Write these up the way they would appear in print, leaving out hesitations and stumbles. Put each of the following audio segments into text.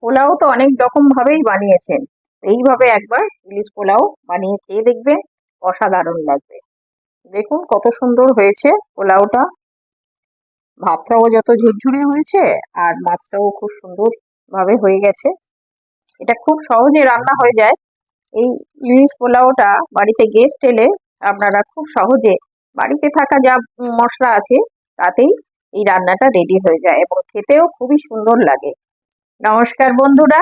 পোলাও তো অনেক রকম ভাবেই বানিয়েছেন। এইভাবে একবার ইলিশ পোলাও বানিয়ে খেয়ে দেখবেন, অসাধারণ লাগবে। দেখুন কত সুন্দর হয়েছে পোলাওটা। ভাতটাও যত ঝুরঝুরে হয়েছে, আর মাছটাও খুব সুন্দর ভাবে হয়ে গেছে। এটা খুব সহজে রান্না হয়ে যায়। এই ইলিশ পোলাওটা বাড়িতে গেস্ট এলে আপনারা খুব সহজে বাড়িতে থাকা যা মশলা আছে তাতেই এই রান্নাটা রেডি হয়ে যায় এবং খেতেও খুবই সুন্দর লাগে। নমস্কার বন্ধুরা,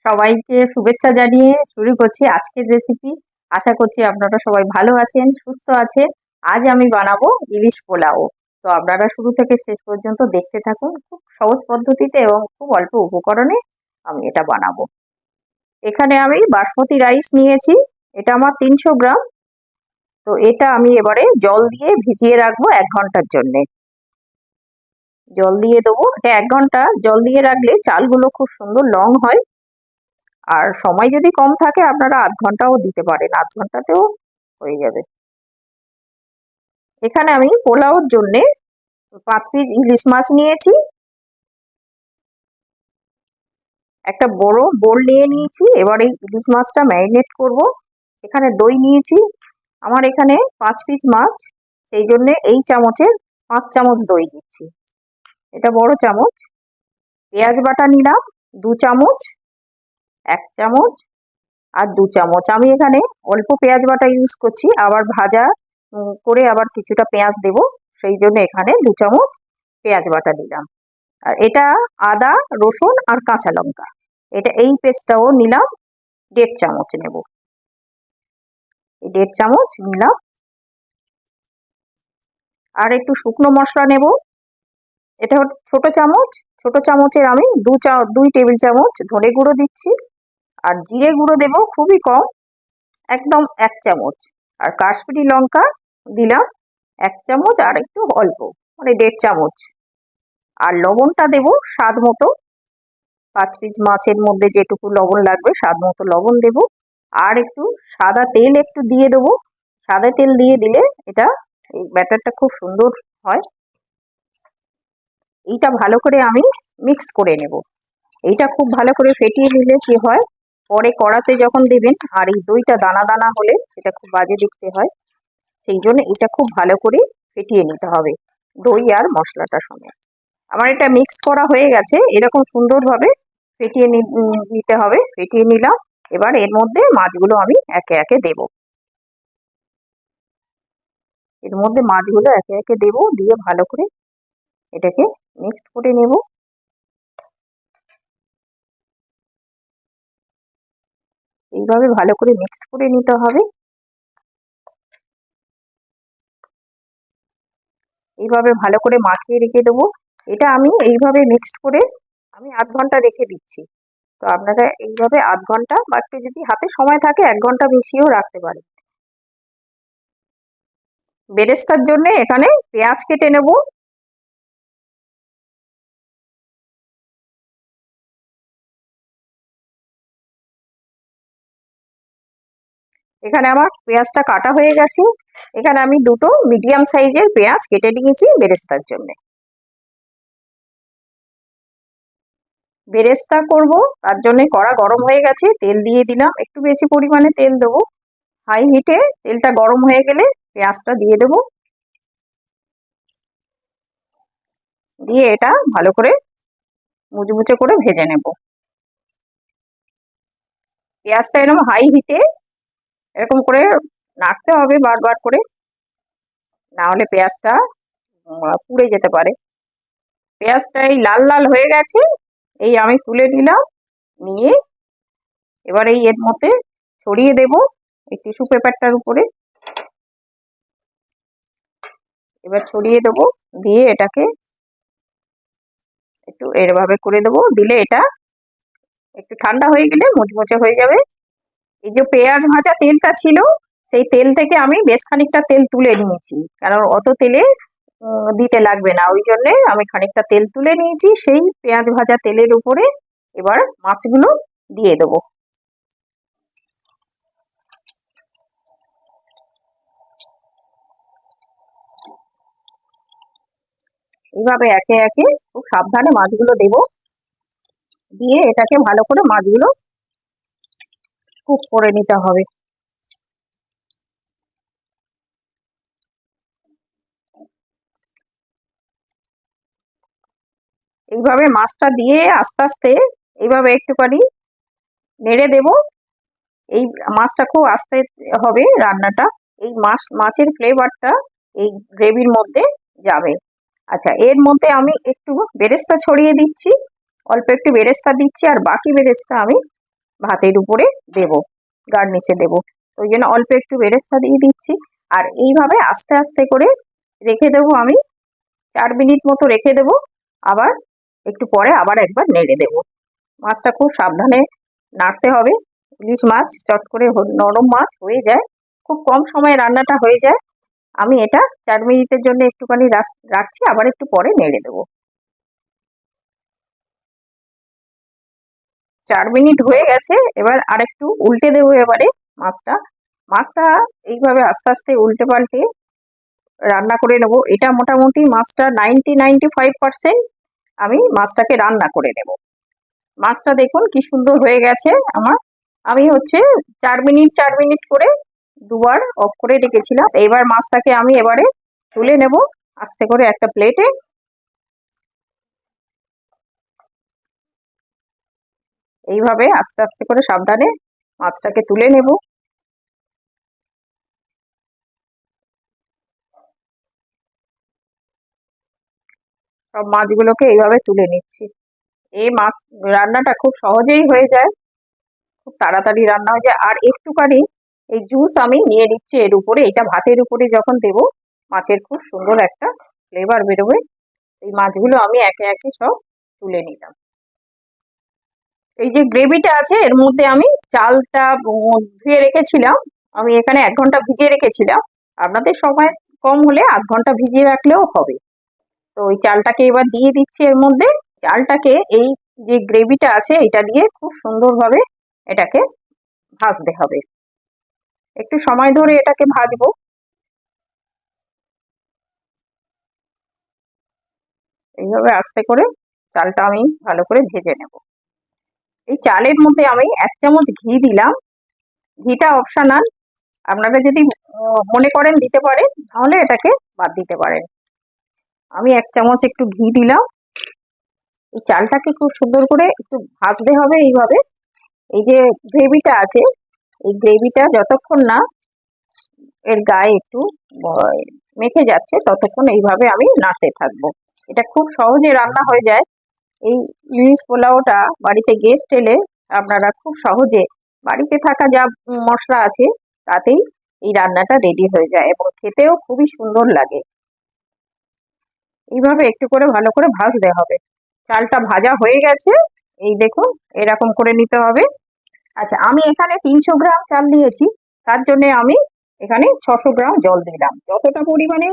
সবাইকে শুভেচ্ছা জানিয়ে শুরু করছি আজকের রেসিপি। আশা করছি আপনারা সবাই ভালো আছেন, সুস্থ আছেন। আজ আমি বানাবো ইলিশ পোলাও। তো আপনারা শুরু থেকে শেষ পর্যন্ত দেখতে থাকুন। খুব সহজ পদ্ধতিতে এবং খুব অল্প উপকরণে আমি এটা বানাবো। এখানে আমি বাসমতি রাইস নিয়েছি, এটা আমার 300 গ্রাম। তো এটা আমি এবারে জল দিয়ে ভিজিয়ে রাখবো 1 ঘন্টার জন্যে। জল দিয়ে দেবো, এটা 1 ঘন্টা জল দিয়ে রাখলে চালগুলো খুব সুন্দর লং হয়। আর সময় যদি কম থাকে আপনারা 0.5 ঘন্টাও দিতে পারেন, 0.5 ঘন্টাতেও হয়ে যাবে। এখানে আমি পোলাওর জন্যে 5 পিস ইলিশ মাছ নিয়েছি, একটা বড় বোল নিয়ে নিয়েছি। এবার এই ইলিশ মাছটা ম্যারিনেট করব। এখানে দই নিয়েছি, আমার এখানে 5 পিস মাছ, সেই জন্যে এই চামচের 5 চামচ দই দিচ্ছি, এটা বড় চামচ। পেঁয়াজ বাটা নিলাম 2 চামচ, 1 চামচ আর 2 চামচ। আমি এখানে অল্প পেঁয়াজ বাটা ইউজ করছি, আবার ভাজা করে আবার কিছুটা পেঁয়াজ দেব, সেই জন্য এখানে 2 চামচ পেঁয়াজ বাটা দিলাম। আর এটা আদা, রসুন আর কাঁচা লঙ্কা, এটা এই পেস্টটাও নিলাম, 1.5 চামচ নেব। এই 1.5 চামচ নিলাম। আর একটু শুকনো মশলা নেব, এটা ছোট চামচ, ছোট চামচের আমি 2 টেবিল চামচ ধনে গুঁড়ো দিচ্ছি। আর জিরে গুঁড়ো দেব খুবই কম, একদম 1 চামচ। আর কাশ্মীরি লঙ্কা দিলাম 1 চামচ, আর একটু অল্প, মানে 1.5 চামচ। আর লবণটা দেব স্বাদ মতো, 5 পিস মাছের মধ্যে যেটুকু লবণ লাগবে স্বাদ মতো লবণ দেব। আর একটু সাদা তেল একটু দিয়ে দেবো, সাদা তেল দিয়ে দিলে এটা এই ব্যাটারটা খুব সুন্দর হয়। এইটা ভালো করে আমি মিক্সড করে নেব। এইটা খুব ভালো করে ফেটিয়ে নিলে কি হয়, পরে কড়াতে যখন দেবেন আর এই দইটা দানা দানা হলে সেটা খুব বাজে দেখতে হয়। সেই জন্য এটা খুব ভালো করে ফেটিয়ে নিতে হবে দই আর মশলাটার সঙ্গে। আমার এটা মিক্স করা হয়ে গেছে, এরকম সুন্দরভাবে ফেটিয়ে নিতে হবে। ফেটিয়ে নিলাম, এবার এর মধ্যে মাছগুলো আমি একে একে দেব। এর মধ্যে মাছগুলো একে একে দেব, দিয়ে ভালো করে এটাকে মিক্সড করে নেব। এইভাবে ভালো করে মিক্সড করে নিতে হবে। এইভাবে ভালো করে মাখিয়ে রেখে দেবো। এটা আমি এইভাবে মিক্সড করে আমি 0.5 ঘন্টা রেখে দিচ্ছি। তো আপনারা এইভাবে 0.5 ঘন্টা বা একটু যদি হাতে সময় থাকে 1 ঘন্টা বেশিও রাখতে পারেন। বেরেস্তার জন্য এখানে পেঁয়াজ কেটে নেব। এখানে আমার পেঁয়াজটা কাটা হয়ে গেছে। এখানে আমি 2টো মিডিয়াম সাইজের পেঁয়াজ কেটে নিয়েছি বেরেস্তার জন্য। বেরেস্তা করব, তার জন্য কড়া গরম হয়ে গেছে, তেল দিয়ে দিলাম, একটু বেশি পরিমাণে তেল দেবো। হাই হিটে তেলটা গরম হয়ে গেলে পেঁয়াজটা দিয়ে দেবো, দিয়ে এটা ভালো করে মুচমুচে করে ভেজে নেব। পেঁয়াজটা এরকম হাই হিটে এরকম করে নাড়তে হবে বারবার করে, না হলে পেঁয়াজটা পুড়ে যেতে পারে। পেঁয়াজটা এই লাল লাল হয়ে গেছে, এই আমি তুলে নিলাম। নিয়ে এবার এই এর মধ্যে ছড়িয়ে দেব এই টিস্যু পেপারটার উপরে। এবার ছড়িয়ে দেবো, দিয়ে এটাকে একটু এরভাবে করে দেবো, দিলে এটা একটু ঠান্ডা হয়ে গেলে মুচমুচে হয়ে যাবে। এই যে পেঁয়াজ ভাজা তেলটা ছিল, সেই তেল থেকে আমি বেশ খানিকটা তেল তুলে নিয়েছি, কারণ অত তেলে দিতে লাগবে না, ওই জন্যে আমি খানিকটা তেল তুলে নিয়েছি। সেই পেঁয়াজ ভাজা তেলের উপরে এবার মাছগুলো দিয়ে দেবো। এইভাবে একে একে খুব সাবধানে মাছগুলো দেবো। দিয়ে এটাকে ভালো করে মাছগুলো কুক করে নিতে হবে। এইভাবে মাছটা দিয়ে আস্তে আস্তে এইভাবে একটুখানি নেড়ে দেব। এই মাছটা খুব আস্তে হবে রান্নাটা, এই মাছের ফ্লেভারটা এই গ্রেভির মধ্যে যাবে। আচ্ছা, এর মধ্যে আমি একটু বেরেস্তা ছড়িয়ে দিচ্ছি, অল্প একটু বেরেস্তা দিচ্ছি, আর বাকি বেরেস্তা আমি ভাতের উপরে দেব, গার্নিশে দেব। ওই জন্য অল্প একটু বেরেস্তা দিয়ে দিচ্ছি। আর এইভাবে আস্তে আস্তে করে রেখে দেবো আমি, 4 মিনিট মতো রেখে দেবো। আবার একটু পরে আবার একবার নেড়ে দেবো। মাছটা খুব সাবধানে নাড়তে হবে। ইলিশ মাছ চট করে নরম মাছ হয়ে যায়, খুব কম সময়ে রান্নাটা হয়ে যায়। আমি এটা 4 মিনিটের জন্য একটুখানি রাখছি, আবার একটু পরে নেড়ে দেবো। 4 মিনিট হয়ে গেছে, এবার আরেকটু উল্টে দেবো এবারে মাছটা। মাছটা এইভাবে আস্তে আস্তে উল্টে পাল্টে রান্না করে নেবো। এটা মোটামুটি মাছটা 95% আমি মাছটাকে রান্না করে নেব। মাছটা দেখুন কি সুন্দর হয়ে গেছে আমার। আমি হচ্ছে 4 মিনিট করে দুবার অফ করে রেখেছিলাম। এবার মাছটাকে আমি এবারে তুলে নেব আস্তে করে একটা প্লেটে। এইভাবে আস্তে আস্তে করে সাবধানে মাছটাকে তুলে নেব। সব মাছগুলোকে এইভাবে তুলে নিচ্ছি। এই মাছ রান্নাটা খুব সহজেই হয়ে যায়, খুব তাড়াতাড়ি রান্না হয়ে যায়। আর একটুখানি এই জুস আমি নিয়ে নিচ্ছি এর উপরে, এটা ভাতের উপরে যখন দেবো মাছের খুব সুন্দর একটা ফ্লেভার বেরোবে। এই মাছগুলো আমি একে একে সব তুলে নিলাম। এই যে গ্রেভিটা আছে এর মধ্যে আমি চালটা ধুয়ে রেখেছিলাম, আমি এখানে 1 ঘন্টা ভিজিয়ে রেখেছিলাম। আপনাদের সময় কম হলে আধ ঘন্টা ভিজিয়ে রাখলেও হবে। তো ওই চালটাকে এবার দিয়ে দিচ্ছি এর মধ্যে। চালটাকে এই যে গ্রেভিটা আছে এটা দিয়ে খুব সুন্দরভাবে এটাকে ভাজতে হবে, একটু সময় ধরে এটাকে ভাজবো। এইভাবে আস্তে করে চালটা আমি ভালো করে ভেজে নেব। এই চালের মধ্যে আমি 1 চামচ ঘি দিলাম। ঘিটা অপশনাল, আপনারা যদি মনে করেন দিতে পারেন, তাহলে এটাকে বাদ দিতে পারেন। আমি 1 চামচ একটু ঘি দিলাম। এই চালটাকে খুব সুন্দর করে একটু ভাজতে হবে এইভাবে। এই যে গ্রেভিটা আছে এই গ্রেভিটা যতক্ষণ না এর গায়ে একটু মেখে যাচ্ছে ততক্ষণ এইভাবে আমি নাড়তে থাকবো। এটা খুব সহজে রান্না হয়ে যায়। এই ইলিশ পোলাওটা বাড়িতে গেস্ট এলে আপনারা খুব সহজে বাড়িতে থাকা যা মশলা আছে তাতেই এই রান্নাটা রেডি হয়ে যায় এবং খেতেও খুবই সুন্দর লাগে। এইভাবে একটু করে ভালো করে ভাজতে হবে। চালটা ভাজা হয়ে গেছে, এই দেখুন এরকম করে নিতে হবে। আচ্ছা, আমি এখানে 300 গ্রাম চাল নিয়েছি, তার জন্য আমি এখানে 600 গ্রাম জল দিলাম। যতটা পরিমাণে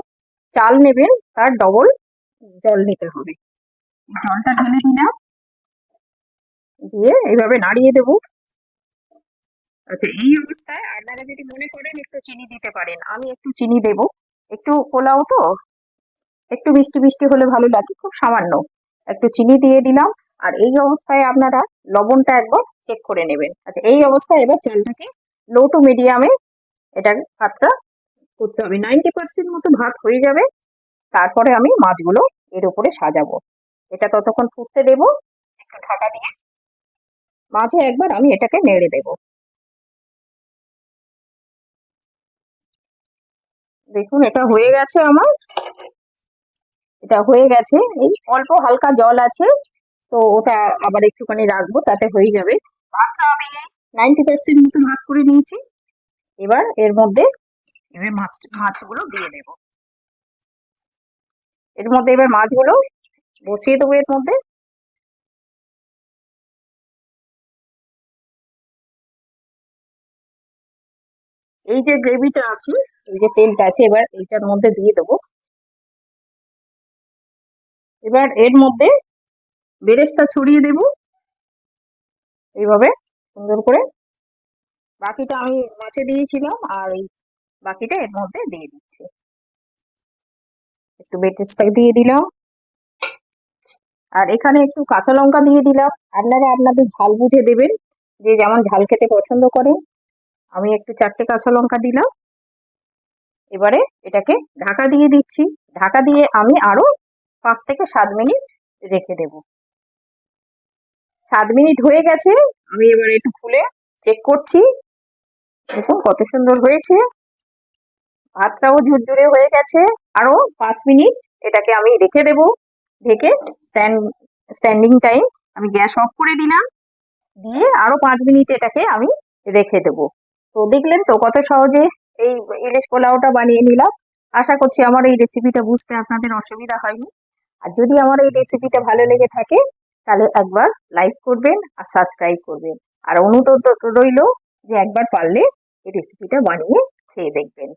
চাল নেবেন তার ডবল জল নিতে হবে। জলটা ঢেলে দিলাম, দিয়ে এইভাবে নাড়িয়ে দেবো। আচ্ছা, এই অবস্থায় আপনারা যদি মনে করেন একটু চিনি দিতে পারেন, আমি একটু চিনি দেব। একটু পোলাও তো একটু মিষ্টি মিষ্টি হলে ভালো লাগে, খুব সামান্য একটু চিনি দিয়ে দিলাম। আর এই অবস্থায় আপনারা লবণটা একবার চেক করে নেবেন। আচ্ছা, এই অবস্থায় এবার চালটাকে লো টু মিডিয়ামে এটার ভাতটা করতে হবে। 90% মতো ভাত হয়ে যাবে, তারপরে আমি মাছগুলো এর উপরে সাজাবো। এটা ততক্ষণ ফুটতে দেবো একটু ঢাকা দিয়ে। মাঝে একবার আমি এটাকে নেড়ে দেবো। দেখুন এটা হয়ে গেছে আমার, এটা হয়ে গেছে। এই অল্প হালকা জল আছে, তো ওটা আবার একটুখানি রাখবো, তাতে হয়ে যাবে। ভাতটা আমি 90% মতো ভাত করে নিয়েছি। এবার এর মধ্যে এবার মাছগুলো দিয়ে দেব। এর মধ্যে এবার মাছগুলো বসিয়ে দেবো এর মধ্যে। এই যে গ্রেভিটা আছে, এই যে তেলটা আছে, এবার এইটার মধ্যে দিয়ে দেবো। এবার এর মধ্যে বেরেস্তা ছড়িয়ে দেব এইভাবে সুন্দর করে। বাকিটা আমি মাছে দিয়েছিলাম, আর এই বাকিটা এর মধ্যে দিয়ে দিচ্ছি। একটু বেরেস্তা দিয়ে দিলাম। আর এখানে একটু কাঁচা লঙ্কা দিয়ে দিলাম। আপনারা আপনাদের ঝাল বুঝে দেবেন, যে যেমন ঝাল খেতে পছন্দ করেন। আমি একটু 4টে কাঁচা লঙ্কা দিলাম। এবারে এটাকে ঢাকা দিয়ে দিচ্ছি। ঢাকা দিয়ে আমি আরো 5 থেকে 7 মিনিট রেখে দেব। 7 মিনিট হয়ে গেছে। আমি এবারে একটু খুলে চেক করছি। দেখুন কত সুন্দর হয়েছে। ভাতটাও ঝুরঝুরে হয়ে গেছে। আরো 5 মিনিট এটাকে আমি রেখে দেব ঢেকে। স্ট্যান্ডিং টাইম আমি গ্যাস অফ করে দিলাম। দিয়ে আরো 5 মিনিট এটাকে আমি রেখে দেব। তো দেখলেন তো কত সহজে এই ইলিশ পোলাওটা বানিয়ে নিলাম। আশা করছি আমার এই রেসিপিটা বুঝতে আপনাদের অসুবিধা হয়নি। আর যদি আমার এই রেসিপিটা ভালো লেগে থাকে, তাহলে একবার লাইক করবেন আর সাবস্ক্রাইব করবেন। আর অনুরোধ রইল যে একবার পারলে এই রেসিপিটা বানিয়ে খেয়ে দেখবেন।